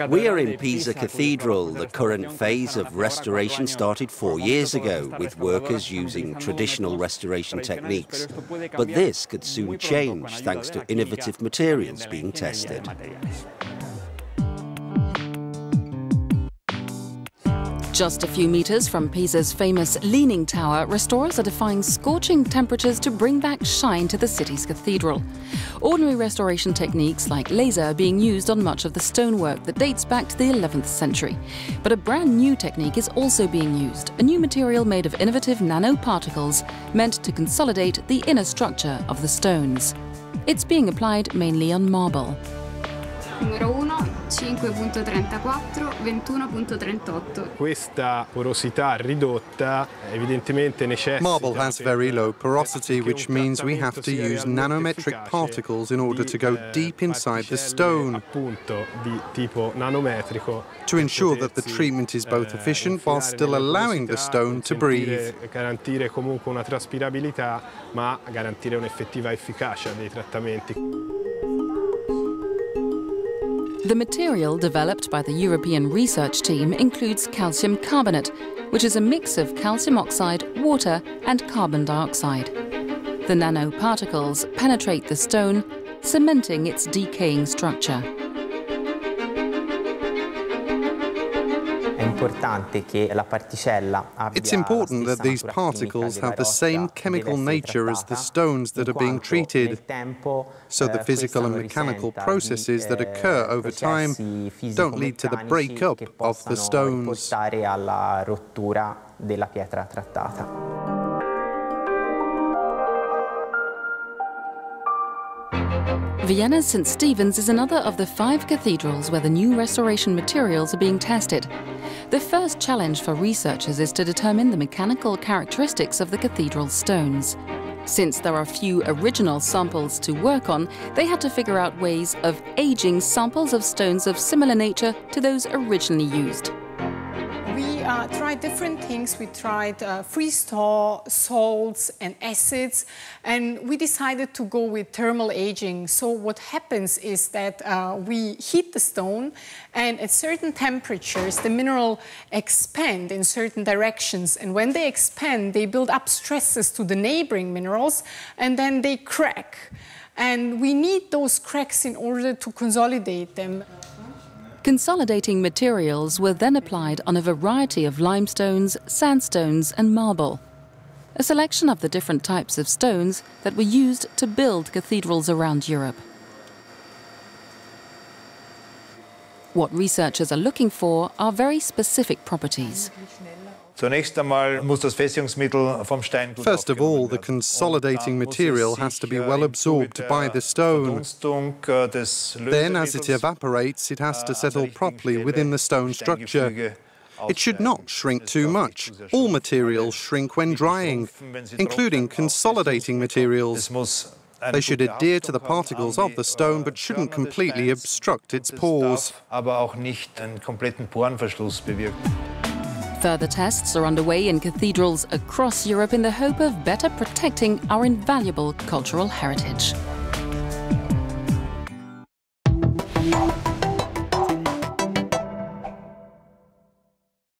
We are in Pisa Cathedral. The current phase of restoration started 4 years ago, with workers using traditional restoration techniques. But this could soon change thanks to innovative materials being tested. Just a few meters from Pisa's famous Leaning Tower, restorers are defying scorching temperatures to bring back shine to the city's cathedral. Ordinary restoration techniques like laser are being used on much of the stonework that dates back to the 11th century. But a brand new technique is also being used, a new material made of innovative nanoparticles meant to consolidate the inner structure of the stones. It's being applied mainly on marble. Numero 1, 5.34, 21.38. Questa porosità ridotta evidentemente necessita. Marble has very low porosity, which means we have to use nanometric particles in order to go deep inside the stone, appunto di tipo nanometrico, to ensure that the treatment is both efficient while still allowing the stone to breathe. Garantire comunque una traspirabilità, ma garantire un'effettiva efficacia dei trattamenti. The material developed by the European research team includes calcium carbonate, which is a mix of calcium oxide, water and carbon dioxide. The nanoparticles penetrate the stone, cementing its decaying structure. It's important that these particles have the same chemical nature as the stones that are being treated, so the physical and mechanical processes that occur over time don't lead to the breakup of the stones. Vienna's St. Stephen's is another of the 5 cathedrals where the new restoration materials are being tested. The first challenge for researchers is to determine the mechanical characteristics of the cathedral's stones. Since there are few original samples to work on, they had to figure out ways of aging samples of stones of similar nature to those originally used. We tried different things. We tried freeze-thaw, salts and acids, and we decided to go with thermal aging. So what happens is that we heat the stone, and at certain temperatures the mineral expand in certain directions, and when they expand they build up stresses to the neighboring minerals, and then they crack. And we need those cracks in order to consolidate them. Consolidating materials were then applied on a variety of limestones, sandstones and marble. A selection of the different types of stones that were used to build cathedrals around Europe. What researchers are looking for are very specific properties. First of all, the consolidating material has to be well absorbed by the stone. Then, as it evaporates, it has to settle properly within the stone structure. It should not shrink too much. All materials shrink when drying, including consolidating materials. They should adhere to the particles of the stone, but shouldn't completely obstruct its pores. Further tests are underway in cathedrals across Europe in the hope of better protecting our invaluable cultural heritage.